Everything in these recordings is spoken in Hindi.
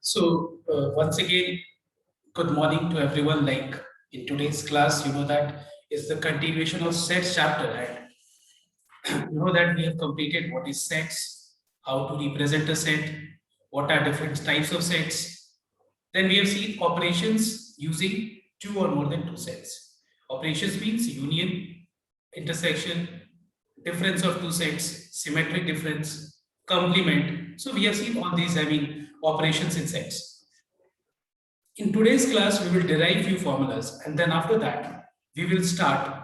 Once again, good morning to everyone. Like in today's class, you know that is the continuation of sets chapter, and you know that we have completed what is sets, how to represent a set, what are different types of sets. Then we have seen operations using two or more than two sets. Operations means union, intersection, difference of two sets, symmetric difference, complement. So we have seen all these, operations in sets. In today's class, we will derive few formulas, and then after that, we will start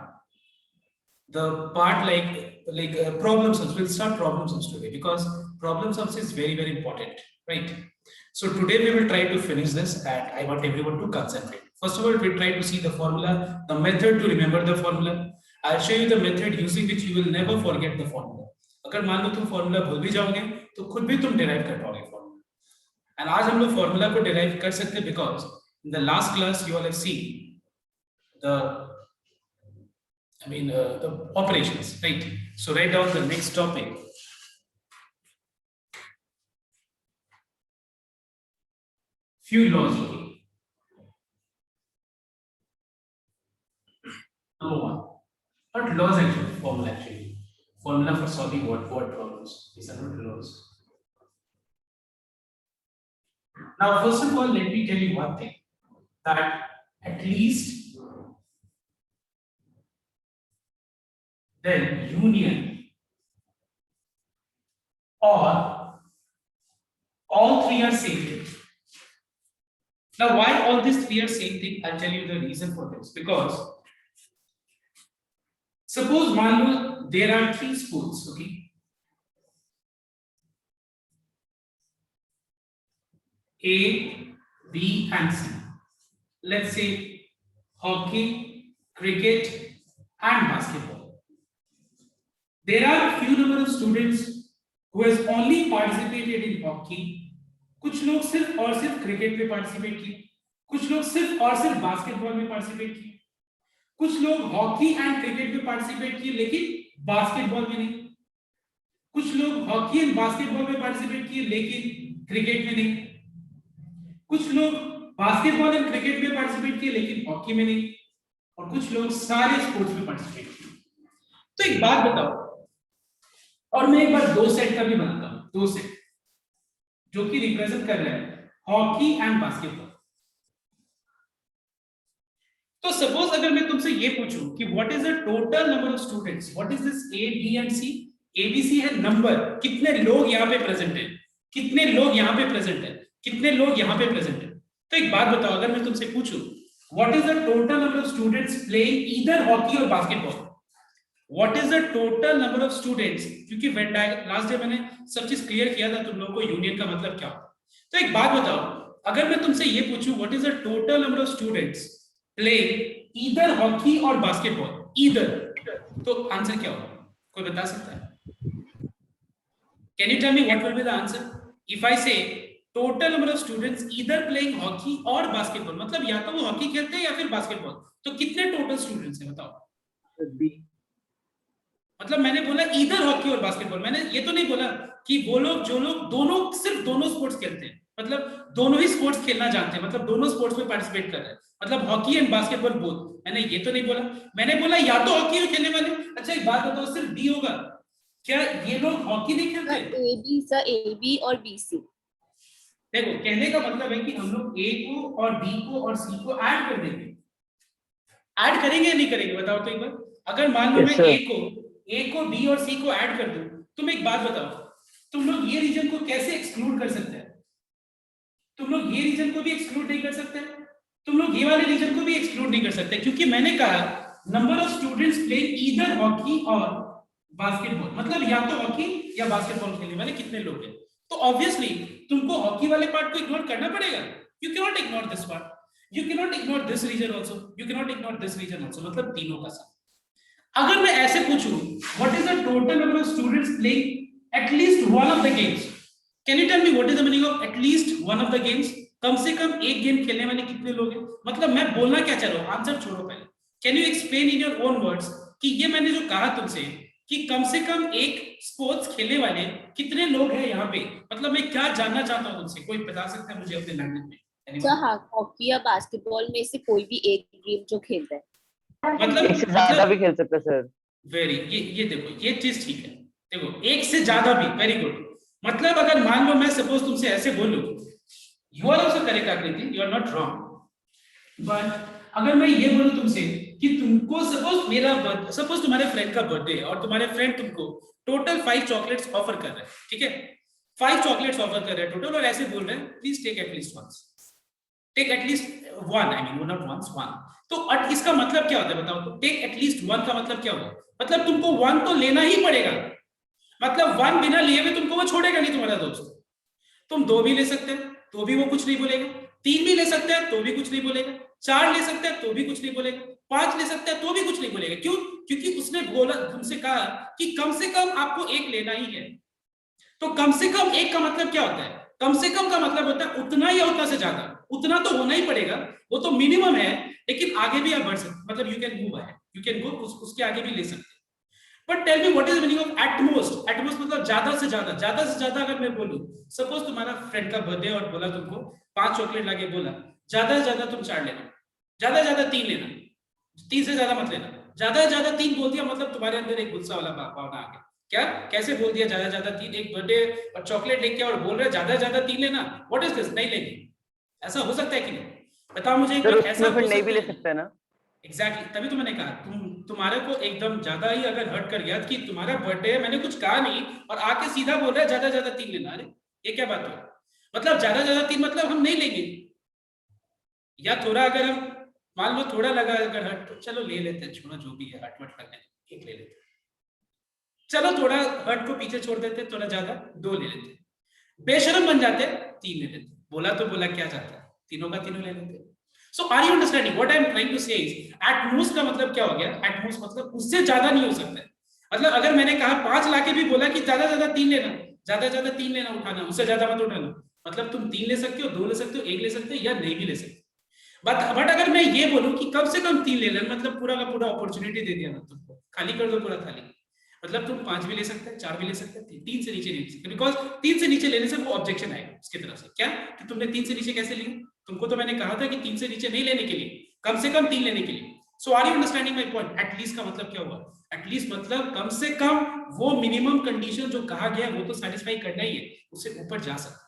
the part like problem sums. We'll start problem sums today because problem sums is very important, right? So today we will try to finish this, and I want everyone to concentrate. First of all, we'll try to see the formula, the method to remember the formula. I'll show you the method using which you will never forget the formula. अगर मान लो तुम फॉर्मूला भूल भी जाओगे तो खुद भी तुम डिराइव कर पाओगे फॉर्मूला. एंड आज हम लोग फॉर्मूला को डिराइव कर सकते हैं because in the last class you all have seen the the operations, right? So write down the next topic. Few laws. Number one, not laws actually, formula actually. Formula for solving word problems. These are not laws. Now, first of all, let me tell you one thing, that at least then union or all three are same thing. Now, why all these three are same thing? I'll tell you the reason for this. Because suppose मान लो there are three sports, okay? A, B, and C. Let's say hockey, cricket, and basketball. There are a few number of students who has only participated in hockey. कुछ लोग सिर्फ और सिर्फ क्रिकेट में पार्टिसिपेट किए, कुछ लोग सिर्फ और सिर्फ बास्केटबॉल में पार्टिसिपेट किए, कुछ लोग हॉकी एंड क्रिकेट में पार्टिसिपेट किए लेकिन बास्केटबॉल में नहीं, कुछ लोग हॉकी एंड बास्केटबॉल में पार्टिसिपेट किए लेकिन क्रिकेट में नहीं, कुछ लोग बास्केटबॉल एंड क्रिकेट में पार्टिसिपेट किए लेकिन हॉकी में नहीं, और कुछ लोग सारे स्पोर्ट्स में पार्टिसिपेट किए. तो एक बात बताओ, और मैं एक बार दो सेट का भी बनाता हूं, दो सेट जो कि रिप्रेजेंट कर रहे हैं हॉकी एंड बास्केटबॉल. तो सपोज अगर मैं तुमसे ये पूछूं कि what is the total number of students, what is this A B and C. A B C है नंबर, कितने लोग यहाँ पे प्रेजेंट है, कितने लोग यहाँ पे प्रेजेंट है, कितने लोग यहाँ पे प्रेजेंट है. तो एक बात बताओ, अगर मैं तुमसे पूछूं what is the total number of students playing either hockey और basketball, what is the total number of students, क्योंकि लास्ट डे मैंने सब चीज क्लियर किया था तुम लोगों को यूनियन का मतलब क्या होता है. तो एक बात बताओ, अगर मैं तुमसे ये पूछूं what is the total number of students playing either hockey और बास्केटबॉल, ईदर, तो आंसर क्या होगा, कोई बता सकता है? Can you tell me what will be the answer if I say total number of students either playing hockey और बास्केटबॉल, मतलब या तो वो हॉकी खेलते हैं या फिर बास्केटबॉल, तो कितने टोटल स्टूडेंट्स हैं बताओ? मतलब मैंने बोला ईदर हॉकी और बास्केटबॉल, मैंने ये तो नहीं बोला कि वो लोग जो लोग दोनों सिर्फ दोनों स्पोर्ट्स खेलते हैं, मतलब दोनों ही स्पोर्ट्स खेलना जानते हैं, मतलब दोनों स्पोर्ट्स में पार्टिसिपेट कर रहे हैं, मतलब हॉकी एंड बास्केटबॉल बोथ. मैंने ये तो नहीं बोला, मैंने बोला या तो हॉकी में खेलने वाले. अच्छा एक बात बताओ, सिर्फ बी होगा क्या? ये लोग हॉकी नहीं खेलते? A B sir, A B और बी सी. देखो कहने का मतलब है कि हम लोग ए को और बी को और सी को ऐड कर देंगे. ऐड करेंगे या नहीं करेंगे बताओ तो एक बार. अगर मान लो मैं ए को बी और सी को ऐड कर दूं, तुम एक बात बताओ, तुम लोग ये रीजन को कैसे एक्सक्लूड कर सकते हैं? तुम लोग ये रीजन को भी एक्सक्लूड नहीं कर सकते, तुम लोग ये वाले रीजन को भी एक्सक्लूड नहीं कर सकते, क्योंकि मैंने कहा number of students playing either hockey और बास्केटबॉल, मतलब या तो हॉकी या बास्केटबॉल खेलने वाले कितने लोग हैं. तो ऑब्वियसली तुमको हॉकी वाले पार्ट को इग्नोर करना पड़ेगा. You can not ignore this part, you can not ignore this region also, you can not ignore this region also, मतलब तीनों का साथ. अगर मैं ऐसे पूछूं what is the total number of students playing at least one of the games, can you tell me what is the meaning of at least one of the games? कम से कम एक गेम खेलने वाले कितने लोग हैं, मतलब मैं बोलना क्या चाह रहा हूं, आंसर छोड़ो पहले. Can you explain in your own words कि ये मैंने जो कहा तुमसे कि कम से कम एक स्पोर्ट्स खेलने वाले कितने लोग हैं यहाँ पे, मतलब मैं क्या जानना चाहता हूँ तुमसे, कोई बता सकता है मुझे अपने लैंग्वेज में? सर हॉकी या बास्केटबॉल में से कोई भी एक गेम जो खेलता है। मतलब एक से ज्यादा भी खेल सकते हैं सर। वेरी, ये देखो ये चीज ठीक है। देखो एक से ज्यादा भी, वेरी गुड। मतलब अगर मान लो मैं सपोज तुमसे ऐसे बोलूं, you are also correct Aakriti, you are not wrong, but अगर मैं ये बोलूं तुमसे कि तुमको सपोज तुम्हारे फ्रेंड का बर्थडे है और तुम्हारे फ्रेंड तुमको टोटल 5 चॉकलेट्स ऑफर कर रहे हैं, ठीक है, 5 चॉकलेट्स ऑफर कर रहे हैं टोटल, और ऐसे बोल रहे हैं please take at least once, take at least one, I mean not once, one. तो इसका मतलब क्या होता है बताओ? तो टेक एटलीस्ट वन का मतलब क्या होगा? मतलब तुमको वन तो लेना ही पड़ेगा, मतलब वन बिना लिए हुए तुमको वो छोड़ेगा नहीं तुम्हारा दोस्त। तुम 2 भी ले सकते हो तो भी वो कुछ नहीं बोलेगा, 3 भी ले सकते हैं तो भी कुछ नहीं बोलेगा, 4 ले सकते हैं तो भी कुछ नहीं बोलेगा, 5 ले सकते हैं तो भी कुछ नहीं बोलेगा। क्यों? क्योंकि उसने बोला, तुमसे कहा कि कम से कम आपको एक लेना ही है। तो कम से कम एक का मतलब क्या होता है? कम से कम का मतलब होता है उतना या उतना से ज्यादा, उतना तो होना ही पड़ेगा, वो तो मिनिमम है, लेकिन आगे भी आप बढ़ सकते, मतलब you can move ahead, you can go, उसके आगे भी ले सकते। But tell me what is the meaning of at most? At most मतलब ज्यादा से ज्यादा, ज्यादा से ज्यादा अगर मैं बोलूं, सपोज तुम्हारा फ्रेंड का बर्थडे और बोला तुमको 5 चॉकलेट लाके बोला, ज्यादा से ज्यादा तुम 4 लेना, ज्यादा से ज्यादा 3 लेना, 3 से ज्यादा मत लेना। ज्यादा से ज्यादा 3 बोल दिया मतलब तुम्हारे अंदर एक गुस्सा वाला भावना आ गया। क्या कैसे बोल दिया ज्यादा ज्यादा 3? एक बर्थडे और चॉकलेट लेके और बोल रहे ज्यादा ज्यादा 3 लेना, व्हाट इज दिस? नहीं लेंगे। ऐसा हो सकता है कि नहीं? बताओ मुझे एक बार, ऐसा फिर नहीं भी ले सकते हैं ना? एग्जैक्टली, तभी तो मैंने कहा तुम्हारे को एकदम ज्यादा ही अगर हर्ट कर गया कि तुम्हारा बर्थडे है, मैंने कुछ कहा नहीं और आके सीधा बोल रहा है ज्यादा ज्यादा 3 लेना। अरे ये क्या बात है? मतलब ज्यादा ज्यादा 3 मतलब हम नहीं लेंगे, या थोड़ा अगर हम मान लो थोड़ा लगा अगर हर्ट, तो चलो ले लेते हैं, छोड़ो जो भी है, हर्ट वट लगने एक ले लेते हैं, चलो थोड़ा हर्ट को पीछे छोड़ देते, थोड़ा ज्यादा 2 ले लेते, बेशरम बन जाते 3 ले लेते, बोला तो बोला क्या चाहता है, तीनों का तीनों ले लेते। So are you understanding what I am trying to say is at most का मतलब क्या हो गया? At most मतलब उससे ज्यादा नहीं हो सकता है। मतलब अगर मैंने कहा 5 लाके भी बोला कि ज्यादा ज्यादा 3 लेना, ज्यादा ज्यादा 3 लेना उठाना, उससे ज्यादा मत उठाना, मतलब तुम 3 ले सकते हो, 2 ले सकते हो, 1 ले सकते हो या नहीं भी ले सकते। बट अगर मैं ये बोलूं कि कम से कम 3 ले लेना, मतलब पूरा का पूरा अपॉर्चुनिटी दे दिया ना तुमको, खाली कर दो पूरा थाली, मतलब तुम 5 भी ले सकते हैं, 4 भी ले सकते हैं, 3 से नीचे नहीं ले सकते, बिकॉज 3 से नीचे लेने से वो ऑब्जेक्शन आएगा उसकी तरफ से। क्या कि तुमने 3 से नीचे कैसे लिया? तुमको तो मैंने कहा था कि 3 से नीचे नहीं लेने के लिए, कम से कम 3 लेने के लिए। So are you understanding my point? At least का मतलब क्या हुआ? एटलीस्ट मतलब कम से कम वो मिनिमम कंडीशन जो कहा गया वो तो सेटिस्फाई करना ही है, उससे ऊपर जा सकता।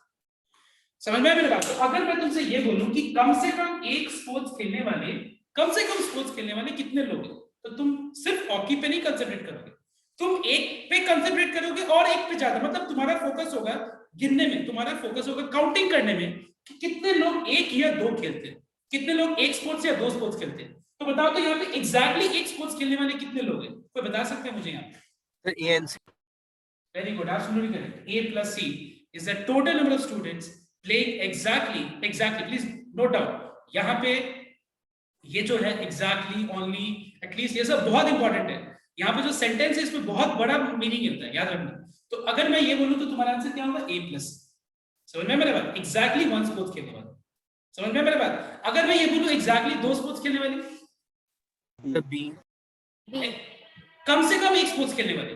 समझ में मेरी बात? तो अगर मैं तुमसे ये बोलूं कि कम से कम एक स्पोर्ट्स खेलने वाले, कम से कम स्पोर्ट्स खेलने वाले कितने लोग हैं, तो तुम सिर्फ हॉकी पे नहीं कंसंट्रेट करोगे, तुम एक पे कंसंट्रेट करोगे और एक पे ज्यादा, मतलब तुम्हारा फोकस होगा गिनने में, तुम्हारा फोकस होगा काउंटिंग करने में कि कितने लोग 1 या 2 खेलते हैं, कितने लोग एक स्पोर्ट्स या 2 स्पोर्ट्स खेलते हैं। तो बताओ तो यहाँ पे एग्जैक्टली एक स्पोर्ट्स खेलने वाले कितने लोग हैं? कोई बता सकते हैं मुझे यहाँ पे? A and C. Very good, absolutely correct. A plus C is the total number of students playing exactly, please note down यहाँ पे ये जो है exactly, only, at least, ये सब बहुत इंपॉर्टेंट है। यहाँ पे जो सेंटेंस है इसमें बहुत बड़ा मीनिंग होता है, याद रखना। तो अगर मैं ये बोलूं तो तुम्हारा आंसर क्या होगा? A plus. समझ में मेरे बात? एग्जैक्टली 1 स्पोर्ट्स खेलने वाले। समझ में मेरे बात? अगर मैं ये बोलूं एग्जैक्टली 2 स्पोर्ट्स खेलने वाले, The B. कम से कम एक स्पोर्ट्स खेलने वाले,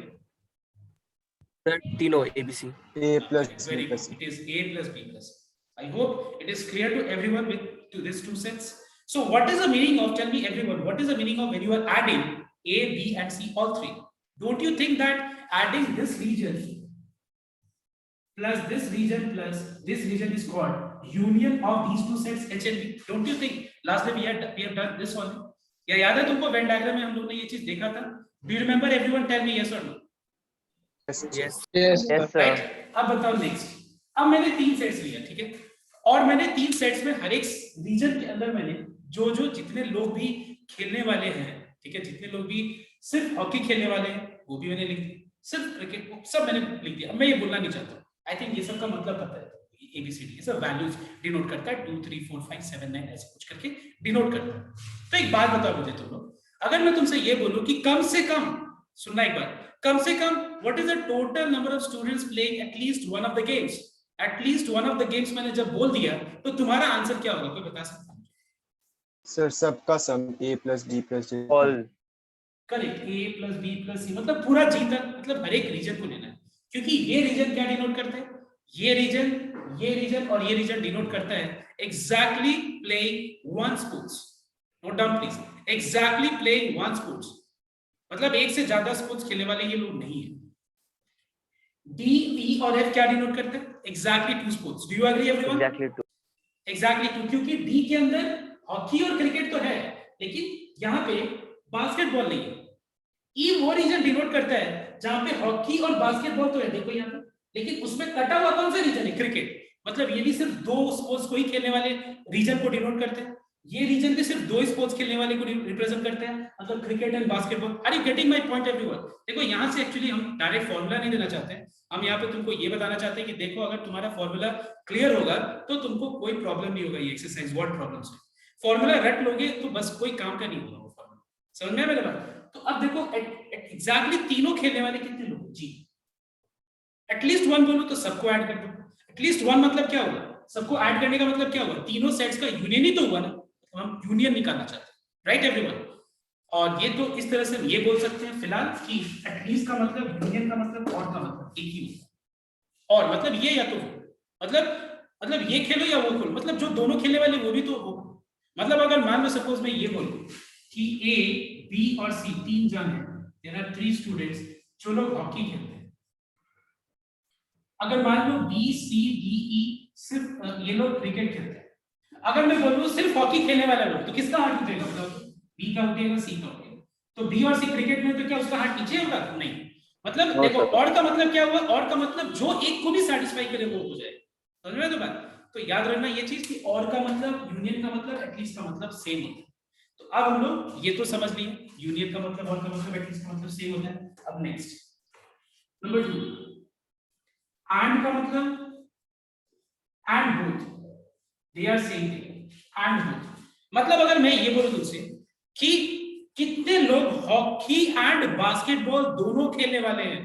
The तीनों ABC. A plus very B good. plus C. It is A plus B plus. I hope it is clear to everyone with to these 2 sets. So what is the meaning of, tell me everyone, what is the meaning of when you are adding A, B and C, all 3? Don't you think that adding this region plus this region is called union of these 2 sets H and B? Don't you think? Last day we have done this only. या याद है तुमको वेन डायग्राम में हम लोग ने ये चीज देखा था? Do you remember? Everyone tell me yes or no. Yes. Yes. Yes, sir. Right? अब बताओ नेक्स्ट। अब मैंने 3 सेट्स लिया, ठीक है, और मैंने 3 सेट्स में हर एक रीजन के अंदर मैंने जो जितने लोग भी खेलने वाले हैं, ठीक है, जितने लोग भी सिर्फ हॉकी खेलने वाले हैं वो भी मैंने लिख दिया, सिर्फ क्रिकेट सब मैंने लिख दिया। अब मैं ये बोलना नहीं चाहता, आई थिंक ये सब का मतलब पता है, ABCD ये सब वैल्यूज डिनोट करता है, 2 3 4 5 7 9 ऐसे कुछ करके डिनोट करता है। तो एक बात बताओ मुझे तुम लोग, अगर मैं तुमसे ये बोलूं कि कम से कम, सुनना एक बार, कम से कम what is the total number of students playing at least one of the games, at least one of the games मैंने जब बोल दिया तो तुम्हारा आंसर क्या होगा? कोई बता सकता है? Sir, सबका sum A plus D plus C. All. Correct, A plus B plus C, मतलब पूरा जी तक, मतलब हर एक रीजन को लेना है, क्योंकि ये रीजन क्या डिनोट करता है, ये रीजन और ये रीजन डिनोट करता है exactly playing one sports. Note down please, exactly playing one sports, मतलब एक से ज्यादा स्पोर्ट्स खेलने वाले ये लोग नहीं है। डी, ई और एफ क्या डिनोट करते हैं, exactly two sports. Do you agree everyone? Exactly two. Exactly two, क्योंकि डी के अंदर हॉकी और क्रिकेट तो है, लेकिन यहाँ पे बास्केटबॉल नहीं है। ई वो रीजन डिनोट करता है जहां पे हॉकी और बास्केटबॉल तो है, देखो यहाँ पे, लेकिन उसमें कटा हुआ कौन सा रीजन है, क्रिकेट। मतलब ये भी सिर्फ दो स्पोर्ट्स को ही खेलने वाले रीजन को डिनोट करते हैं, ये रीजन भी सिर्फ दो स्पोर्ट्स खेलने वाले को रिप्रेजेंट करते हैं, मतलब cricket and basketball. Are you getting my point everyone? देखो यहाँ से एक्चुअली हम डायरेक्ट फॉर्मूला नहीं देना चाहते हैं, हम यहाँ पे तुमको ये बताना चाहते हैं कि देखो अगर तुम्हारा फॉर्मूला क्लियर होगा तो तुमको कोई प्रॉब्लम नहीं होगा ये एक्सरसाइज वर्ड प्रॉब्लम से। फॉर्मूला रट लोगे तो बस कोई काम का नहीं होगा वो फॉर्मूला, समझ में मेरे बात? तो अब देखो एग्जैक्टली तीनों खेलने वाले कितने लोग जी, एटलीस्ट वन बोलो तो सबको ऐड कर दो। एटलीस्ट वन मतलब क्या हुआ, सबको ऐड करने का मतलब क्या हुआ, तीनों सेट्स का यूनियन ही तो हुआ ना, तो हम यूनियन निकालना चाहते हैं, राइट एवरीवन? और ये तो इस तरह से ये बोल सकते हैं फिलहाल कि एटलीस्ट का मतलब, यूनियन का मतलब, और का मतलब एक ही होता है। और मतलब ये या तो मतलब ये खेलो या वो खेलो, मतलब जो दोनों खेलने वाले वो भी तो हो। मतलब अगर मान लो सपोज मैं ये बोलूं कि ए, बी और सी तीन जन हैं, देयर आर 3 स्टूडेंट्स जो लोग हॉकी खेलते हैं। अगर मान लो बी, सी, डी, ई सिर्फ ये लोग क्रिकेट खेलते हैं, अगर मैं बोलूं सिर्फ हॉकी खेलने वाला लोग, तो किसका हाथ उठेगा? मतलब बी का उठेगा, सी का उठेगा। तो बी और सी क्रिकेट में तो क्या उसका हाथ नीचे होगा? नहीं। मतलब No, देखो sir. और का मतलब क्या हुआ, और का मतलब जो एक को भी सेटिस्फाई करे वो हो जाए, समझ में तो बात? तो याद रखना ये चीज कि और का मतलब, यूनियन का मतलब, एटलीस्ट का मतलब सेम होता है। तो अब हम लोग ये तो समझ लिए, यूनियन का मतलब, और का मतलब, एटलीस्ट का मतलब सेम होता है। अब नेक्स्ट नंबर 2, एंड का मतलब, and both they are same thing, and both. मतलब अगर मैं ये बोलूं तुमसे कि कितने लोग हॉकी एंड बास्केटबॉल दोनों खेलने वाले हैं,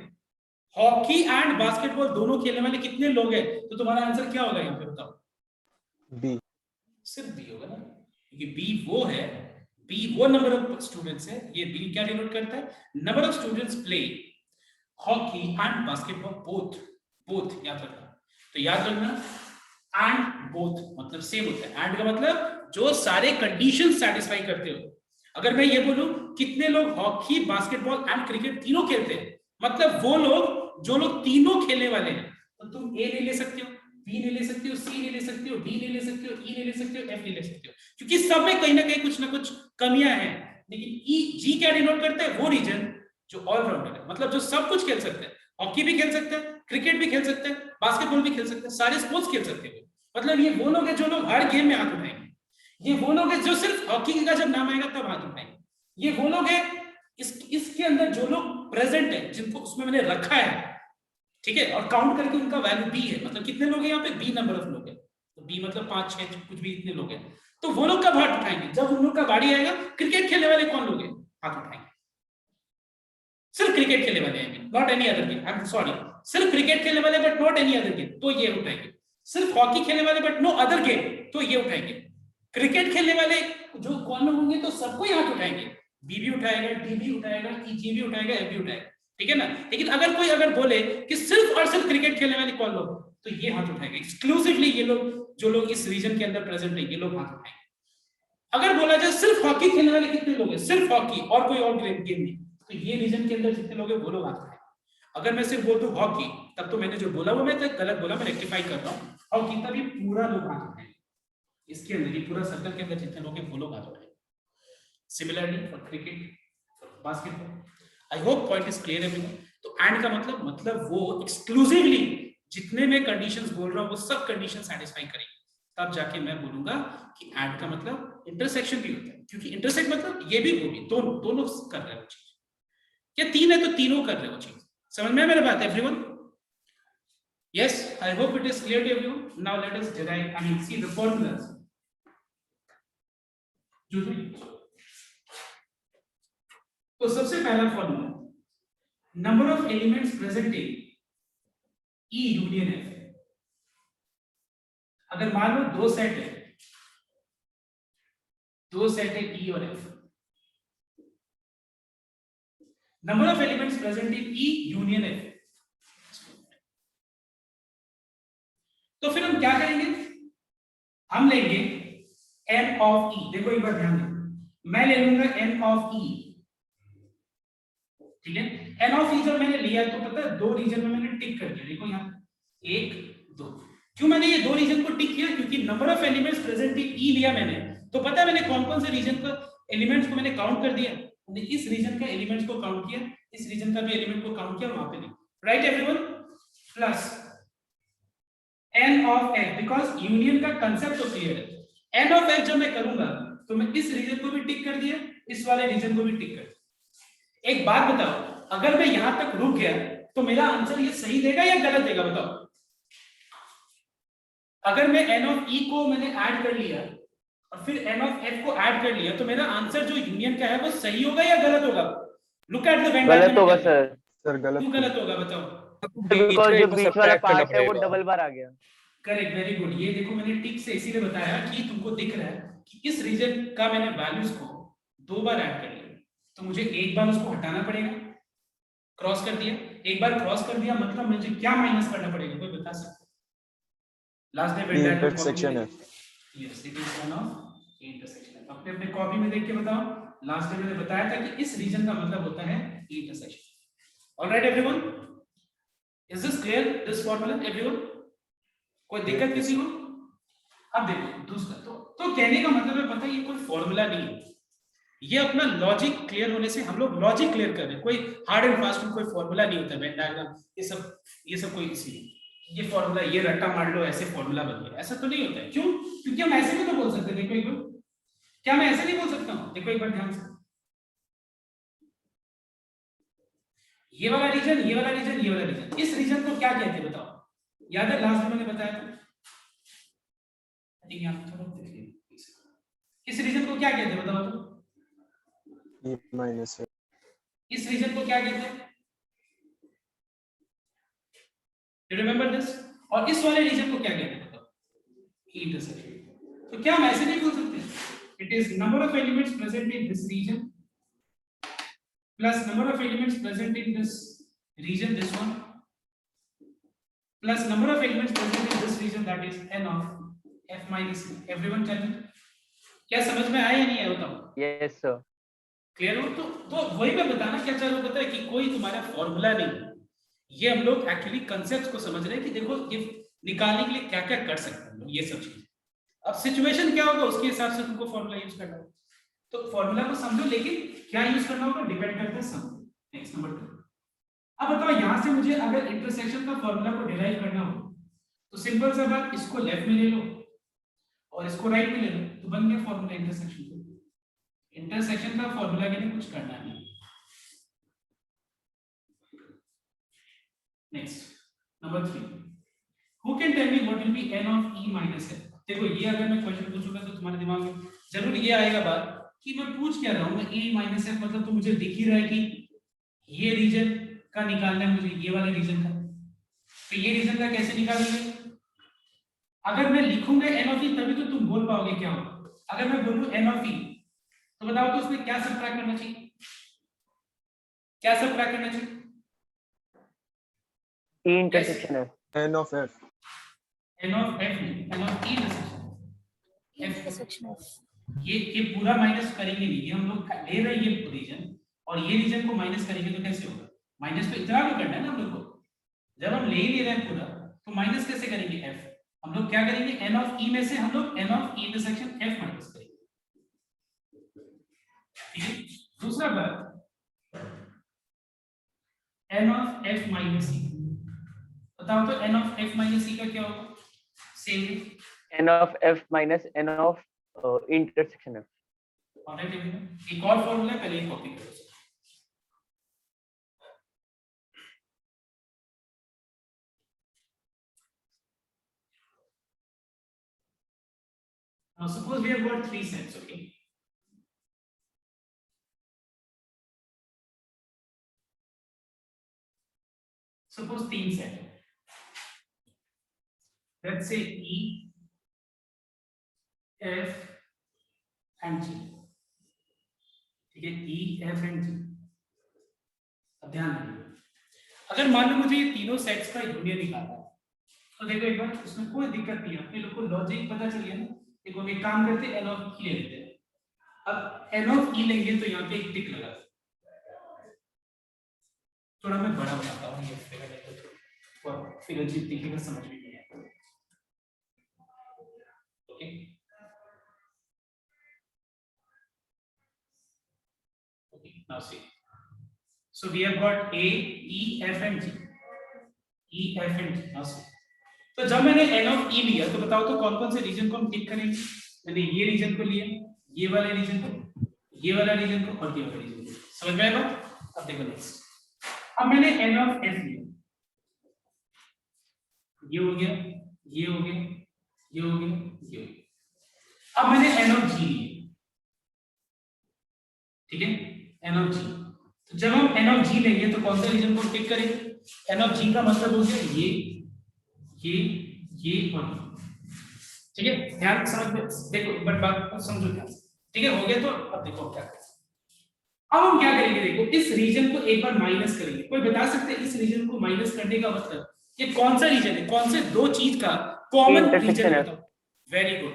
हॉकी एंड बास्केटबॉल दोनों खेलने वाले कितने लोग हैं, तो तुम्हारा आंसर क्या होगा यहाँ पे बताओ? B. सिर्फ बी होगा ना, क्योंकि बी वो है, बी वो नंबर ऑफ स्टूडेंट्स है, ये बी क्या डिनोट करता है, number of students play hockey and basketball both, both याद रखना। तो याद रखना एंड बोथ मतलब सेम होता है, एंड का मतलब जो सारे कंडीशन सेटिस्फाई करते हो। अगर मैं ये बोलूं कितने लोग हॉकी, बास्केटबॉल एंड क्रिकेट तीनों खेलते हैं, मतलब वो लोग जो लोग तीनों खेलने वाले हैं, तो तुम ए नहीं ले सकते हो, बी नहीं ले सकते हो, सी नहीं ले सकते हो, डी नहीं ले सकते हो, ई नहीं ले सकते हो, एफ नहीं ले सकते हो, क्योंकि सब में कहीं ना कहीं कुछ ना कुछ कमियां हैं। लेकिन ई, जी क्या डिनोट करता है, वो रीजन जो ऑलराउंडर है, मतलब जो सब कुछ खेल सकते हैं, हॉकी भी खेल सकते हैं, क्रिकेट भी खेल सकते हैं, बास्केटबॉल भी खेल सकते हैं, सारे स्पोर्ट्स खेल सकते हैं। मतलब ये वो लोग हैं जो लोग हर गेम में हाथ उठाएंगे, ये वो लोग हैं जो सिर्फ हॉकी का जब नाम आएगा तब हाथ उठाएंगे, ये वो लोग हैं इसके अंदर जो लोग प्रेजेंट है, जिनको उसमें मैंने रखा है, ठीक है, और काउंट करके उनका वैल्यू बी है, मतलब कितने लोग हैं यहाँ पे, बी नंबर ऑफ लोग हैं, तो बी मतलब 5, 6 कुछ भी इतने लोग हैं, तो वो लोग कब हाथ उठाएंगे, जब उन लोग का बारी आएगा। क्रिकेट खेलने वाले कौन लोग हैं, हाथ उठाएंगे, सिर्फ क्रिकेट खेलने वाले हैं, not any other game, I am sorry, सिर्फ क्रिकेट खेलने वाले but not any other game, तो ये उठाएंगे। सिर्फ हॉकी खेलने वाले बट नो अदर गेम, तो ये उठाएंगे। क्रिकेट खेलने वाले जो कौन लोग होंगे, तो सबको ही हाथ उठाएंगे, बी भी उठाएगा, डी भी उठाएगा, ई, जी भी उठाएगा, एफ भी उठाएगा, ठीक है ना। लेकिन अगर कोई अगर बोले कि सिर्फ और सिर्फ क्रिकेट खेलने वाले कौन लोग, तो ये हाथ उठाएंगे, एक्सक्लूसिवली ये लोग जो लोग इस रीजन के अंदर प्रेजेंट है, ये लोग हाथ उठाएंगे। अगर बोला जाए सिर्फ हॉकी खेलने वाले कितने लोग हैं, सिर्फ हॉकी और कोई और गेम नहीं, तो ये रीजन के अंदर जितने लोग हैं वो लोग हाथ उठाएंगे। अगर मैं सिर्फ बोल दूं हॉकी, तब तो मैंने जो बोला वो मैं गलत बोला, मैं रेक्टिफाई कर रहा हूँ, हॉकी तभी पूरा लोग हाथ उठाएंगे, इसके अंदर ये पूरा सर्कल के अंदर जितने लोग हैं वो लोग हाथ उठाएंगे। Similarly for cricket, for basketball, I hope point is clear everyone. तो एंड का मतलब वो एक्सक्लूसिवली जितने मैं कंडीशंस बोल रहा हूँ वो सब कंडीशन सेटिस्फाई करेंगे, तब जाके मैं बोलूंगा कि एंड का मतलब इंटरसेक्शन भी होता है, क्योंकि इंटरसेक्ट मतलब ये भी वो भी, दोनों कर रहे हो चीज, या तीन है तो तीनों कर रहे हो चीज, समझ में मेरी बात everyone? Yes, I hope it is clear to everyone. Now let us derive, I mean, see the formulas. तो सबसे पहला formula, number of elements present in E union F. अगर मान लो दो सेट है ई और F, number of elements present in E union F. तो फिर हम क्या करेंगे, हम लेंगे n ऑफ e। देखो एक बार ध्यान दो, मैं ले लूंगा n ऑफ e, ठीक है। n ऑफ e जब मैंने लिया तो पता है दो रीजन में मैंने टिक कर दिया। देखो यहाँ 1 2, क्यों मैंने ये दो रीजन को टिक किया, क्योंकि number of elements present in e लिया मैंने, तो पता है मैंने कौन कौन से रीजन का एलिमेंट्स को मैंने काउंट कर दिया। मैंने इस रीजन का एलिमेंट्स को काउंट किया, इस रीजन का भी एलिमेंट को काउंट किया, वहां पे नहीं, right everyone. Plus n of f, because union का कांसेप्ट तो क्लियर है। n ऑफ f जब मैं करूंगा तो मैं इस रीजन को भी टिक कर दिया, इस वाले रीजन को भी टिक कर दिया। एक बात बताओ, अगर मैं यहां तक रुक गया तो मेरा आंसर ये सही देगा या गलत देगा, बताओ। अगर मैं n ऑफ e को मैंने ऐड कर लिया और फिर n ऑफ f को ऐड कर लिया, तो मेरा आंसर जो यूनियन का है वो सही होगा या गलत होगा? Look at the Venn diagram. गलत होगा सर, सर गलत क्यों गलत होगा बताओ? बिकॉज जो बीच वाला पार्ट है वो डबल बार आ गया। Correct, very good. ये देखो मैंने टिक से इसीलिए बताया कि तुमको दिख रहा है कि इस रीजन का मैंने वैल्यूज को दो बार ऐड कर लिया, तो मुझे एक बार उसको हटाना पड़ेगा। क्रॉस कर दिया, एक बार क्रॉस कर दिया, मतलब मुझे क्या माइनस करना पड़ेगा, कोई बता सकता है? लास्ट डे वेन इंटरसेक्शन है। Yes, it is one of intersection. अपने अपने कॉपी में देख के बताओ। लास्ट डे मैंने बताया था कि इस रीजन का मतलब होता है intersection. Alright everyone, is this clear, this formula everyone? कोई दिक्कत किसी को? अब देखो दूसरा, तो कहने का मतलब है, पता है ये कोई फॉर्मूला नहीं है, ये अपना लॉजिक क्लियर होने से हम लोग लॉजिक क्लियर कर रहे हैं। कोई हार्ड एंड फास्ट में कोई फॉर्मूला नहीं होता, वेन डायग्राम ये सब कोई इसलिए ये फॉर्मूला, ये रट्टा मार लो ऐसे फॉर्मूला बन गया, ऐसा तो नहीं होता है। क्यों? क्योंकि हम ऐसे भी तो बोल सकते हैं। देखो एक बार, क्या मैं ऐसे नहीं बोल सकता हूं? देखो एक बार ध्यान से, ये वाला रीजन, ये वाला रीजन, ये वाला रीजन, इस रीजन को क्या कहते हैं बताओ? याद है लास्ट में मैंने बताया था? आई थिंक आप थोड़ा देख लीजिए, इस रीजन को क्या कहते हैं बताओ तो? E माइनस है। इस रीजन को क्या कहते हैं? You remember this? और इस वाले रीजन को क्या कहते हैं बताओ? इंटरसेक्शन। तो क्या हम ऐसे नहीं बोल सकते? It is number of elements present in this region plus number of elements present in this region, this one, plus number of elements present in this region, that is n of f minus e. Everyone tell me, क्या समझ में आया या नहीं आया बताओ? Yes sir. क्लियर हो? तो वही मैं बताना क्या चाह रहा हूं, पता है कि कोई तुम्हारा फॉर्मूला नहीं, ये हम लोग एक्चुअली कांसेप्ट्स को समझ रहे हैं कि देखो ये निकालने के लिए क्या क्या कर सकते हैं ये सब चीजें। अब सिचुएशन क्या होगा उसके हिसाब से तुमको फॉर्मूला यूज करना होगा। तो फॉर्मूला को समझो, लेकिन क्या यूज करना होगा डिपेंड करता है समझो। Next number 2। अब बताओ यहां से मुझे अगर इंटरसेक्शन का फॉर्मूला को डिराइव करना हो तो सिंपल सा बात, इसको लेफ्ट में ले लो और इसको राइट में ले लो, तो बन गया फॉर्मूला इंटरसेक्शन का। इंटरसेक्शन का फॉर्मूला के लिए कुछ करना नहीं। Next number 3, who can tell me what will be n of e minus f? देखो ये अगर मैं क्वेश्चन पूछूंगा तो तुम्हारे दिमाग में जरूर ये आएगा बात कि मैं पूछ क्या रहा हूं, मैं e माइनस f मतलब तो मुझे दिख ही रहा है कि ये रीजन का निकालना है मुझे, ये वाले रीजन का। तो ये रीजन का कैसे निकालेंगे? अगर मैं लिखूंगा n ऑफ e तभी तो तुम बोल पाओगे क्या होगा। अगर मैं बोलूं n ऑफ e तो बताओ तो उसमें क्या सबट्रैक्ट करना चाहिए? क्या सबट्रैक्ट करना चाहिए? ई इंटरसेक्शन है। N of f। n of f नहीं, n of e intersection of ये पूरा माइनस करेंगे नहीं, ये हम लोग ले रहे हैं ये रीजन और ये रीजन को माइनस करेंगे तो कैसे होगा? माइनस तो इतना भी करना है ना हम लोग को, जब हम ले ही ले रहे हैं पूरा तो माइनस कैसे करेंगे? f हम लोग क्या करेंगे, n ऑफ e में से हम लोग n of e intersection f minus करेंगे। ठीक है, दूसरा बात n of f minus e, बताओ तो n of f minus e का क्या होगा? Same n of f minus n of intersection f। Alright, एक और फॉर्मूला है, पहले कॉपी करो। Now suppose we have got 3 sets, okay? Suppose 3 set. Let's say E, F and G. ठीक है, E, F and G. अब ध्यान देना, अगर मान लो मुझे ये तीनों सेट्स का यूनियन निकालना है तो देखो एक बार इसमें कोई दिक्कत नहीं है, अपने लोग को लॉजिक पता चल गया ना। देखो हम एक काम करते हैं, एन ऑफ ई ले लेते हैं। अब एन ऑफ ई लेंगे तो यहाँ पे एक टिक लगा, थोड़ा मैं बड़ा बनाता हूँ ये फिगर, और फिर अजीब दिखेगा, समझ में नहीं आएगा। Okay, okay, now see, so we have got A, E, F and G, E, F and G। Now see, तो जब मैंने n ऑफ e लिया तो बताओ तो कौन कौन से रीजन को हम टिक करेंगे। मैंने ये रीजन को लिया, ये वाले रीजन को, ये वाला रीजन को और ये वाला रीजन को। समझ में आया बात? अब देखो नेक्स्ट, अब मैंने n ऑफ f लिया, ये हो गया, ये हो गया, ये हो गया, ये हो गया। अब मैंने n ऑफ g लिया, ठीक है, n ऑफ g। तो जब हम n ऑफ g लेंगे तो कौन से रीजन को टिक करेंगे। n ऑफ g का मतलब हो गया ये और ये, ठीक है। ध्यान समझ में, देखो बट बात को समझो ध्यान से, ठीक है, हो गया। तो अब देखो क्या करें, अब हम क्या करेंगे, देखो इस रीजन को एक बार माइनस करेंगे। कोई बता सकते हैं इस रीजन को माइनस करने का मतलब ये कौन सा रीजन है, कौन से दो चीज का कॉमन रीजन है बताओ। वेरी गुड,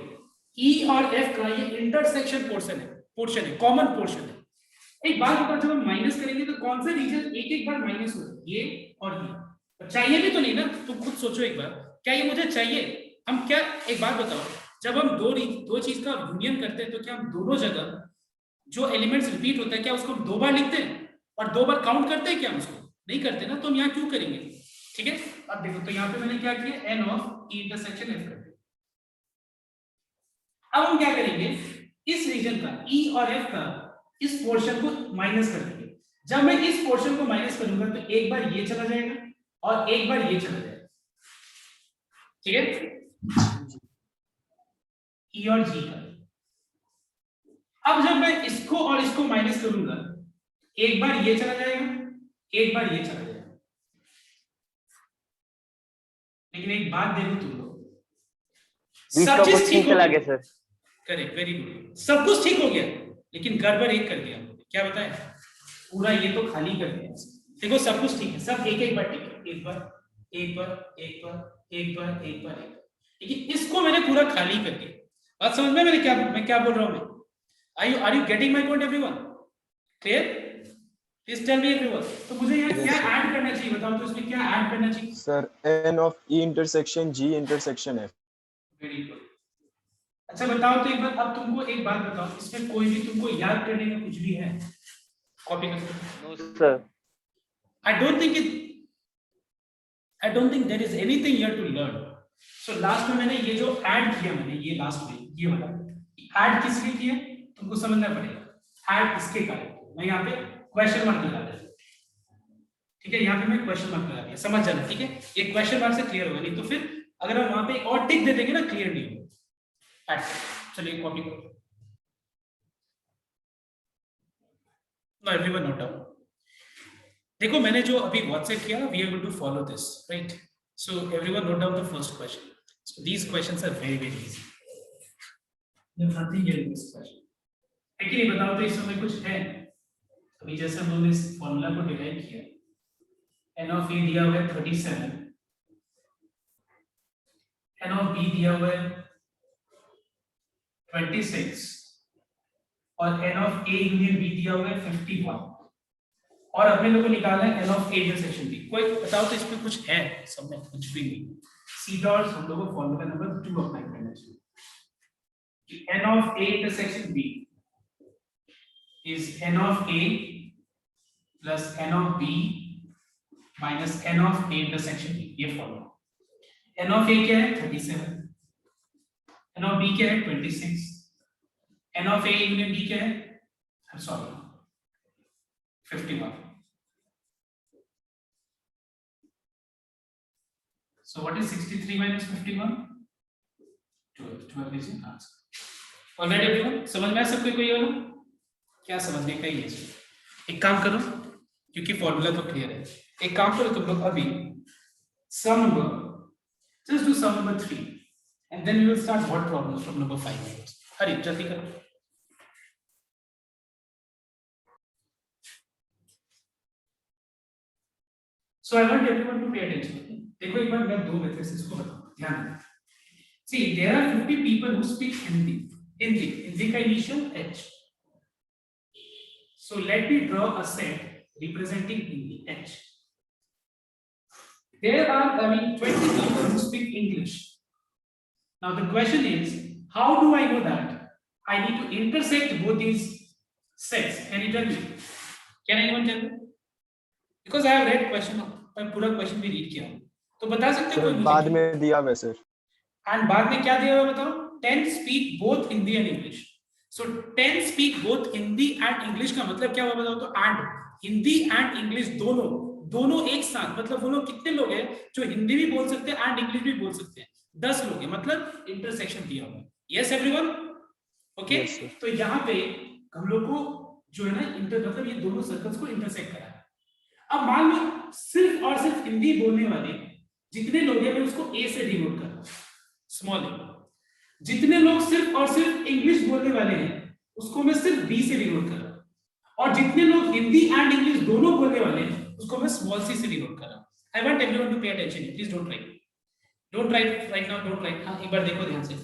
E और F का ये इंटरसेक्शन पोर्शन है, कॉमन पोर्शन है। एक बात बताओ, जब हम माइनस करेंगे तो कौन सा रीजन एक एक बार माइनस हो, ये और ये। चाहिए भी तो नहीं ना, तुम खुद सोचो एक बार, क्या ये मुझे चाहिए। हम क्या, एक बात बताओ, जब हम दो चीज का यूनियन करते हैं तो क्या हम दोनों जगह जो एलिमेंट्स रिपीट होता है क्या उसको हम दो बार लिखते हैं और दो बार काउंट करते हैं क्या, हम उसको नहीं करते ना, तो हम यहाँ क्यों करेंगे। ठीक है, अब देखो तो यहाँ पे मैंने क्या किया, n of e intersection f कर दिया। अब हम क्या करेंगे, इस रीजन का e और f का इस पोर्शन को माइनस कर देंगे। जब मैं इस पोर्शन को माइनस करूंगा तो एक बार ये चला जाएगा और एक बार ये चला जाएगा, ठीक है, E और G का। अब जब मैं इसको और इसको माइनस करूंगा, एक बार ये चला जाएगा, एक बार ये चला जाएगा। लेकिन एक बात देखो तुम लोग, सब चीज ठीक चला गया सर। करेक्ट, वेरी गुड, सब कुछ ठीक हो गया, लेकिन गड़बड़ एक कर दिया। क्या बताया, पूरा ये तो खाली कर दिया। देखो सब कुछ ठीक है, सब एक एक बार ठीक है, एक बार एक बार एक बार एक बार एक बार एक, लेकिन इसको मैंने पूरा खाली कर दिया। बात समझ में, मैं क्या बोल रहा हूं मैं। Are you getting my point everyone? Clear? Please tell me everyone. तो मुझे यहाँ क्या ऐड करना चाहिए बताओ, तो इसमें क्या ऐड करना चाहिए sir n of e intersection g intersection f। Very good. अच्छा बताओ तो एक बार, अब तुमको एक बात बताओ, इसमें कोई भी तुमको याद करने का कुछ भी है, कॉपी करके। No sir. I don't think there is anything here to learn. So last में मैंने ये जो ऐड किया, मैंने ये लास्ट में ये वाला ऐड किस लिए किया तुमको समझना पड़ेगा। ऐड इसके कारण मैं यहाँ पे क्वेश्चन मार्क लगा दिया, ठीक है, यहाँ पे मैं क्वेश्चन मार्क लगा दिया, समझ जाना, ठीक है। ये क्वेश्चन मार्क से क्लियर होगा, नहीं तो फिर अगर हम वहां पे एक और टिक दे देंगे ना, क्लियर नहीं होगा। ऐड चलिए कॉपी करो, नो एवरीवन नोट डाउन। देखो मैंने जो अभी व्हाट्सएप किया, we are going to follow this, right. So everyone note down the first question. So these questions are very very easy, nothing here in this question. Actually बताओ तो इस समय कुछ है, अभी जैसे हम लोगों ने इस फॉर्मूला को डिराइव किया, n ऑफ a दिया हुआ है 37, n ऑफ b दिया हुआ है 26 और n of a union b दिया हुआ है 51, और अपने लोगों को निकालना है n of a intersection b। कोई बताओ तो इसमें कुछ है, सब में कुछ भी नहीं। सी डॉट हम लोगों को फॉर्मूला नंबर 2 अप्लाई करना चाहिए। n of a intersection b is n of a plus n of b minus n of a intersection b, ये फॉर्मूला। n of a क्या है 37, n of b क्या है 26, n of a union b क्या है sorry 51। So what is 63 minus 51? 12 is the answer. Alright everyone, समझ में सबको कोई वाला क्या समझने का ही है। एक काम करो, क्योंकि फॉर्मूला तो क्लियर है, एक काम करो तुम लोग अभी सम number, just do sum number 3 and then we will start word problems from number 5। हरी जल्दी करो। So I want everyone to pay attention. देखो एक बार मैं दो मेथड्स इसको बताऊं, ध्यान दें. See, there are 50 people who speak Hindi. Hindi का initial H. So let me draw a set representing Hindi H. There are 20 people who speak English. Now the question is, how do I know that? I need to intersect both these sets. Can you tell me? Can anyone tell me? Because I have read question, मैं पूरा question भी read किया हूँ, तो बता सकते हो कोई मुझे? बाद में दिया हुआ है सर. And बाद में क्या दिया हुआ है बताओ? 10 speak both Hindi and English. So 10 speak both Hindi and English का मतलब क्या हुआ बताओ तो? And हिंदी and English दोनों एक साथ, मतलब वो लोग कितने लोग हैं जो हिंदी भी बोल सकते हैं and English भी बोल सकते हैं? 10 लोग हैं, मतलब इंटरसेक्शन दिया हुआ है. Yes everyone? Okay? Yes, sir. तो यहाँ पे हम लोग को जो है ना मतलब ये दोनों सर्कल्स को इंटरसेक्ट करा है. अब मान लो सिर्फ और सिर्फ हिंदी बोलने वाले जितने लोग हैं मैं उसको A से डिनोट कर रहा हूं, स्मॉल a. जितने लोग सिर्फ और सिर्फ इंग्लिश बोलने वाले हैं उसको मैं सिर्फ B से डिनोट कर रहा हूं, और जितने लोग हिंदी एंड इंग्लिश दोनों बोलने वाले हैं उसको मैं स्मॉल c से डिनोट कर रहा हूं. I want everyone to pay attention, please don't write right now, don't write. हां एक बार देखो ध्यान से.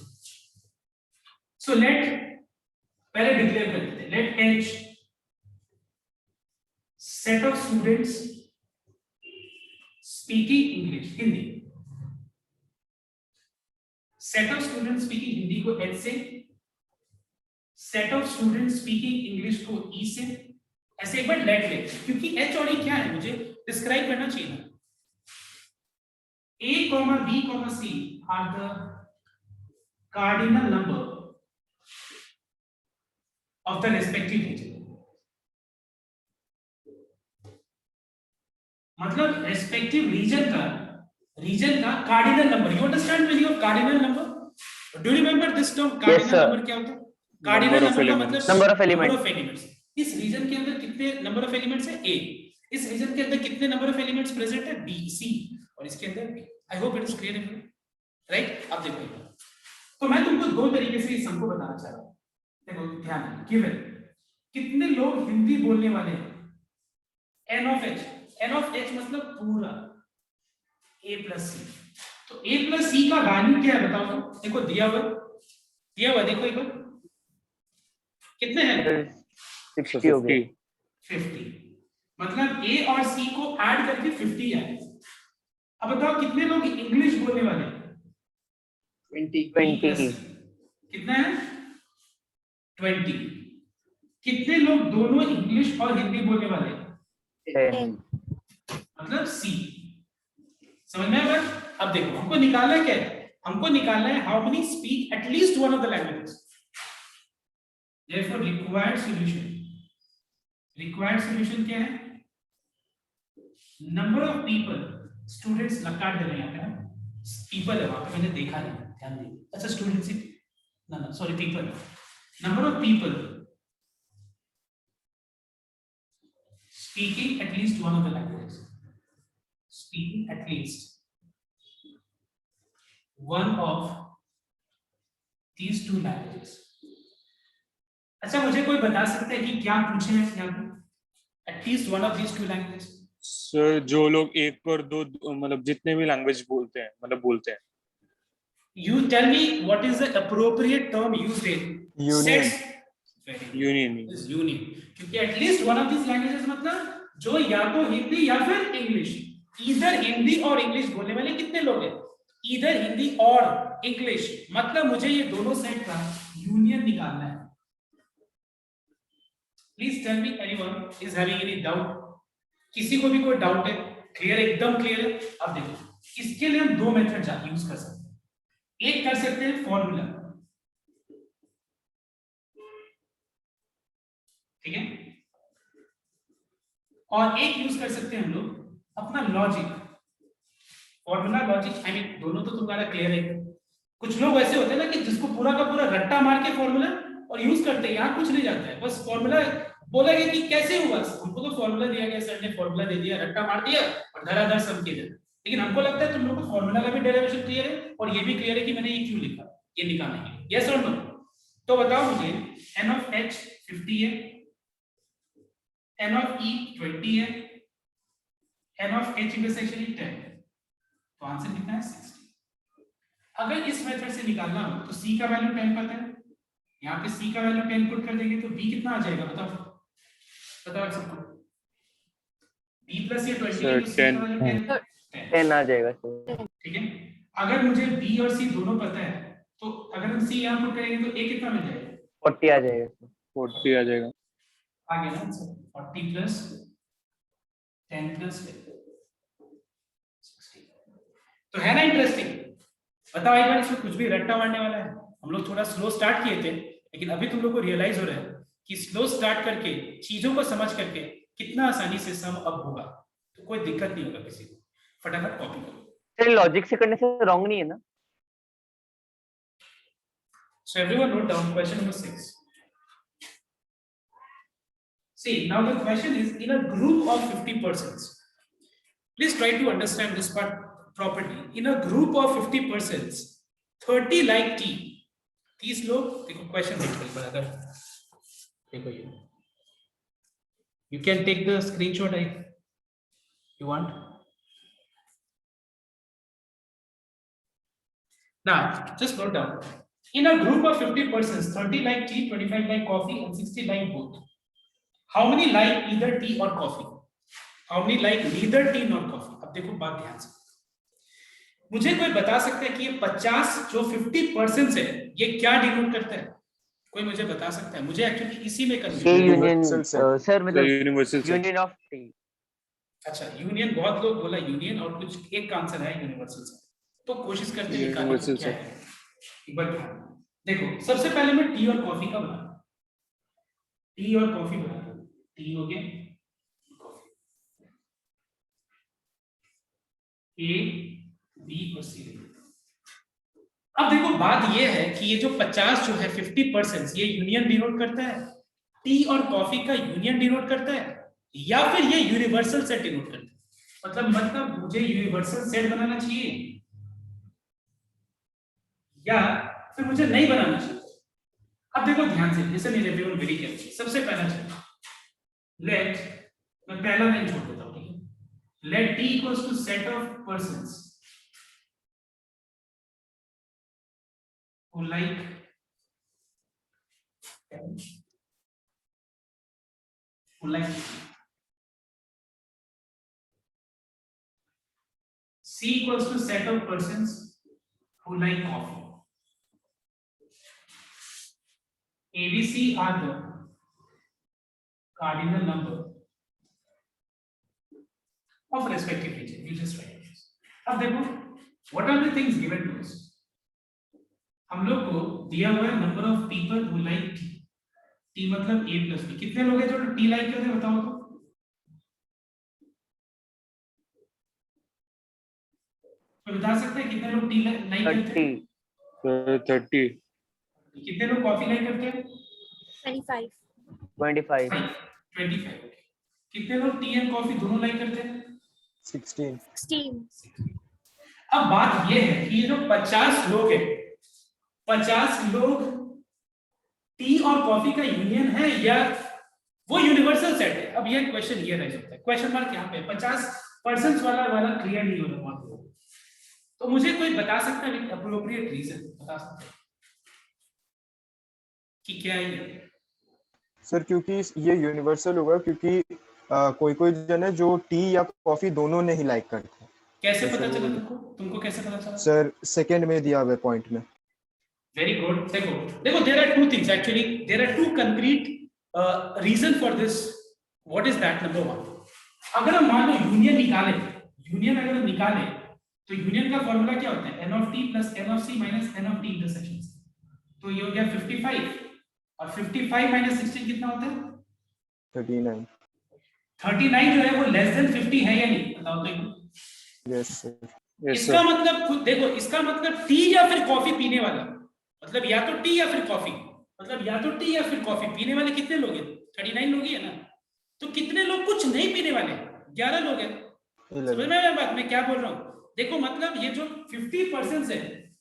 सो लेट पहले डिक्लेयर कर लेते हैं. Let H set of students speaking English, Hindi. Set of students speaking Hindi को H से, set of students speaking English को E से. ऐसे एक बार लेट ले, क्योंकि H और E क्या है मुझे डिस्क्राइब करना चाहिए ना. A, B, C are the cardinal number of the respective region. मतलब रेस्पेक्टिव रीजन का cardinal number. You understand meaning of cardinal number? Do you remember this term? Cardinal number क्या होता है? कार्डिनल नंबर का मतलब नंबर ऑफ एलिमेंट्स. इस रीजन के अंदर कितने नंबर ऑफ एलिमेंट्स है? A. इस रीजन के अंदर कितने नंबर ऑफ एलिमेंट्स प्रेजेंट है? B, C. और इसके अंदर B. I hope it is clear everyone, right? अब देखो तो मैं तुमको दो तरीके से इस सम को बताना चाह रहा हूं. देखो ध्यान दो. गिवन कितने लोग हिंदी बोलने वाले हैं? N of H. N of H मतलब पूरा A plus C. तो A plus C का वैल्यू क्या है बताओ तो? देखो दिया हुआ देखो एक बार कितने हैं? 60 हो गए. 50. मतलब A और C को ऐड करके 50 आए. अब बताओ कितने लोग इंग्लिश बोलने वाले हैं? 20. कितना है? 20. कितने लोग दोनों इंग्लिश और हिंदी बोलने वाले हैं? 10. मतलब C. समझ में आया? अब देखो हमको निकालना है क्या है? हमको निकालना है how many speak at least one of the languages. therefore required solution क्या है? Number of people. स्टूडेंट्स काट देना यहाँ पे ना, पीपल है वहां पे, मैंने देखा नहीं, ध्यान दीजिए. अच्छा स्टूडेंट्स ना sorry people. Number of people speaking at least one of the languages. Speaking at least one of these two languages. अच्छा मुझे कोई बता सकता है कि क्या पूछे हैं यहाँ पे? At least one of these two languages. Sir जो लोग एक और दो मतलब जितने भी लैंग्वेज बोलते हैं. You tell me what is the appropriate term used in Union. sets? Union. Is union. क्योंकि at least one of these languages मतलब जो या तो हिंदी या फिर इंग्लिश. इधर हिंदी और इंग्लिश बोलने वाले कितने लोग हैं? इधर हिंदी और इंग्लिश, मतलब मुझे ये दोनों सेट का यूनियन निकालना है. Please tell me anyone is having any doubt? किसी को भी कोई डाउट है? क्लियर, एकदम क्लियर है? अब देखो इसके लिए हम दो मेथड यूज कर सकते हैं. एक कर सकते हैं फॉर्मूला, ठीक है, और एक यूज कर सकते हैं हम लोग अपना logic. Formula logic I mean दोनों तो तुम्हारा क्लियर है. कुछ लोग ऐसे होते हैं ना कि जिसको पूरा का पूरा रट्टा मार के फॉर्मूला और यूज करते हैं. यहाँ कुछ नहीं जाता है, बस फॉर्मूला बोलेंगे कि कैसे हुआ. हमको तो फॉर्मूला दिया गया, सर ने फॉर्मूला दे दिया, रट्टा मार दिया और धराधर सम के दे. लेकिन हमको लगता है तुम लोग को फॉर्मूला का भी डेरिवेशन क्लियर है और ये भी क्लियर है कि मैंने ये क्यों लिखा, ये निकालने के लिए. यस और नो? तो बताओ मुझे n of h 50 है, n of e 20 है, n of h intersection is 10, तो आंसर कितना है 60। अगर इस मेथड से निकालना हो तो c का वैल्यू 10 पता है, यहाँ पे c का वैल्यू 10 पुट कर देंगे तो b कितना आ जाएगा बताओ सबको। b प्लस ये 20 Sir, तो c का वैल्यू 10 10 आ जाएगा सर। ठीक है। अगर मुझे b और c दोनों पता है तो अगर हम c यहाँ पुट करेंगे तो a कितना मिल जाएगा 40 आ जाएगा सर। 40 आ जाएगा। आ गया ना आंसर 40 प्लस 10 प्लस 60। तो है ना इंटरेस्टिंग। बताओ एक बार इसमें कुछ भी रट्टा मारने वाला है। हम लोग थोड़ा स्लो स्टार्ट किए थे लेकिन अभी तुम लोग को रियलाइज हो रहा है कि स्लो स्टार्ट करके चीजों को समझ करके कितना आसानी से सम अब होगा, तो कोई दिक्कत नहीं होगा किसी को। फटाफट कॉपी करो। सर लॉजिक से करने से रॉन्ग नहीं है ना? So everyone note down question number 6. See, now the question is in a group of 50 persons. Please try to understand this part properly. In a group of 50 persons, 30 like T. 30 लोग देखो क्वेश्चन देखो एक बार अगर देखो ये you can take the screenshot if you want. Now just note down. In a group of 50 persons, 30 like tea, 25 like coffee, and 60 like both. How many like either tea or coffee? How many like neither tea nor coffee? अब देखो बात ध्यान से। मुझे कोई बता सकता है कि ये 50 जो 50% है ये क्या डिनोट करता है? कोई मुझे बता सकता है? मुझे एक्चुअली इसी में ये confusion. Union Universal set. Sir मतलब universal set. Union of T. अच्छा यूनियन, बहुत लोग बोला यूनियन और कुछ एक का आंसर है यूनिवर्सल सेट। तो कोशिश करते हैं निकालने की Universal क्या है। एक बार ध्यान देखो, सबसे पहले मैं टी और कॉफी का बना, टी और कॉफी बना, टी हो गया कॉफी, ए बी और सी। अब देखो बात ये है कि ये जो 50 जो है 50% ये यूनियन डिनोट करता है, टी और कॉफी का यूनियन डिनोट करता है, या फिर ये यूनिवर्सल सेट डिनोट करता है। मतलब मुझे यूनिवर्सल सेट बनाना चाहिए या फिर मुझे नहीं बनाना चाहिए। अब देखो ध्यान से, लिसन एवरीवन वेरी केयरफुली। सबसे पहला चीज लेट, मैं पहला लाइन छोड़ देता हूं, ठीक है। Let T equals to set of persons who like C equals to set of persons who like coffee. ABC are the cardinal number of respective region. You just write this. अब देखो, what are the things given to us? हम लोग को दिया हुआ है number of people who like T. T मतलब ए प्लस बी। कितने लोग हैं जो टी लाइक करते हैं बताओ तो? तो बता सकते हैं कितने लोग टी लाइक करते हैं? 30। कितने लोग कॉफी लाइक करते हैं? 25. 25। 25। कितने लोग टी एंड कॉफी दोनों लाइक करते हैं? 16. 16. अब बात ये है कि ये जो 50 लोग हैं, 50 लोग टी और कॉफी का यूनियन है या वो यूनिवर्सल सेट है? अब ये क्वेश्चन ये रह सकता है, क्वेश्चन मार्क यहाँ पे 50% वाला क्लियर नहीं हो रहा। तो मुझे कोई बता सकता है अप्रोप्रिएट रीजन बता सकता है कि क्या है ये? सर क्योंकि ये यूनिवर्सल होगा क्योंकि कोई जन है जो टी या कॉफी दोनों नहीं लाइक करते। कैसे पता चला तुमको कैसे पता चला? सर सेकंड में दिया हुआ पॉइंट में। Very good. देखो there are two things actually, there are two concrete reason for this. What is that? Number 1, अगर हम मान लो यूनियन निकाले, यूनियन अगर हम निकाले तो यूनियन का फॉर्मूला क्या होता है? n of t plus n of c minus n of t intersections। तो ये हो गया 55 और 55 minus 16 कितना होता है? 39। 39 जो है वो लेस देन 50 है या नहीं बताओ तो? Yes sir. इसका मतलब खुद देखो, इसका मतलब टी या फिर कॉफी पीने वाला, मतलब या तो टी या फिर कॉफी, मतलब या तो टी या फिर कॉफी पीने वाले कितने लोग हैं? 39 लोग ही है ना। तो कितने लोग कुछ नहीं पीने वाले? 11 लोग हैं। समझ में आया बात मैं क्या बोल रहा हूँ? देखो मतलब ये जो 50% है,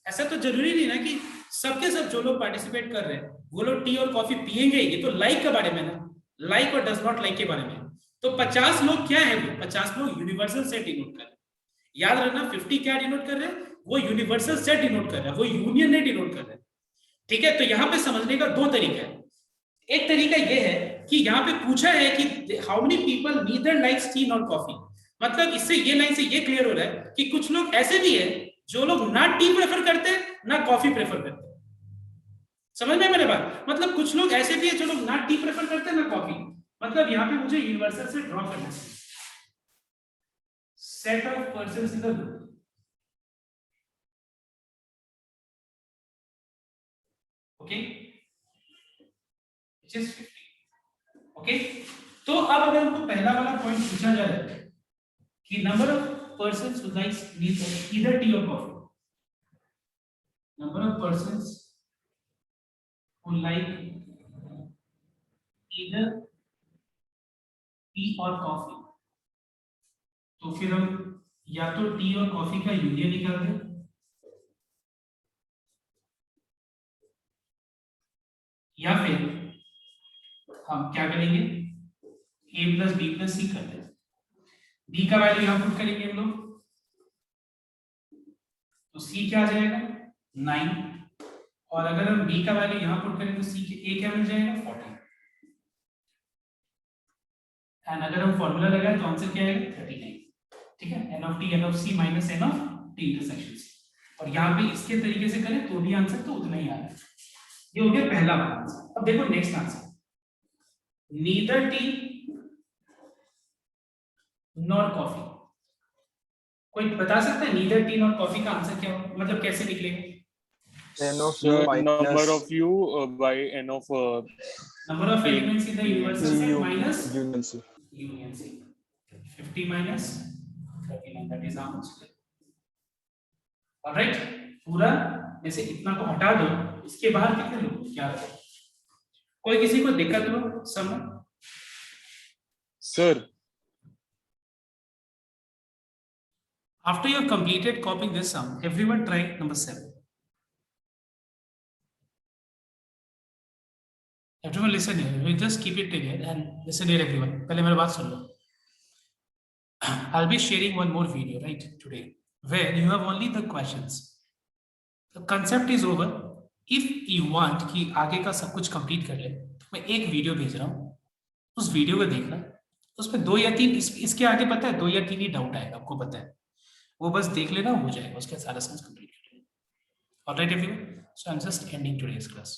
ऐसा तो जरूरी नहीं ना कि सबके सब जो लोग पार्टिसिपेट कर रहे हैं वो लोग टी और कॉफी पिएंगे। ये तो लाइक के बारे में ना, लाइक और डज नॉट लाइक के बारे में। तो 50 लोग क्या है, वो 50 लोग यूनिवर्सल सेट डिनोट कर रहे हैं। याद रखना 50 क्या डिनोट कर रहे हैं, वो यूनिवर्सल सेट डिनोट कर रहा है, वो यूनियन नहीं डिनोट कर रहा है। ठीक है, तो यहाँ पे समझने का दो तरीका है। एक तरीका ये है कि यहाँ पे पूछा है कि how many people neither likes T not coffee, मतलब इससे ये लाइन से ये क्लियर हो रहा है कि कुछ लोग ऐसे भी है जो लोग ना टी प्रेफर करते हैं ना कॉफी प्रेफर करते हैं। समझ में मेरे बात, मतलब कुछ लोग ऐसे भी है जो लोग ना टी प्रेफर करते हैं ना कॉफी। मतलब यहाँ पे मुझे यूनिवर्सल से ड्रॉ करना है set of persons in the group. Okay, which is 50. Okay, तो अब अगर हमको पहला वाला पॉइंट पूछा जा रहा है कि number of persons who likes either tea और coffee, number of persons who like either tea और कॉफी, तो फिर हम या तो टी और कॉफी का यूनियन निकाल दें या फिर हम क्या करेंगे a प्लस बी प्लस सी कर दें। b का वैल्यू यहां पुट करेंगे हम लोग, तो c क्या आ जाएगा 9, और अगर हम b का वैल्यू यहां पुट करें तो c के a क्या मिल जाएगा 40, एंड अगर हम फॉर्मूला लगाएं तो आंसर क्या आएगा 39। ठीक है, n of t n of c minus n of t intersection c, और यहां पे इसके तरीके से करें तो भी आंसर तो उतना ही आ रहा है। ये हो गया पहला वाला आंसर। अब देखो next answer, neither T nor coffee. कोई बता सकता है नीदर टी नॉर कॉफी का आंसर क्या होगा, मतलब कैसे निकलेगा? n of So u number minus of u by n of number of elements in the universal set u minus union c. Union से 50 minus 39, that is answer. Alright, पूरा में से इतना को हटा दो, इसके बाहर कितने लोग क्या रखो? कोई किसी को दिक्कत हो सम? sir. After you have completed copying this sum, everyone try number 7. Everyone listen here. We just keep it together and listen here, everyone. पहले मेरी बात सुन लो. I'll be sharing one more video right today, where you have only the questions. The concept is over. If you want कि आगे का सब कुछ complete कर ले, तो मैं एक वीडियो भेज रहा हूँ. उस वीडियो को देखना. उसमें 2 या 3 इसके आगे पता है 2 या 3 ही डाउट आएगा, आपको पता है. वो बस देख लेना, हो जाएगा, उसके सारा सेंस कंप्लीट कर लेना। Alright everyone, so I am just ending today's class.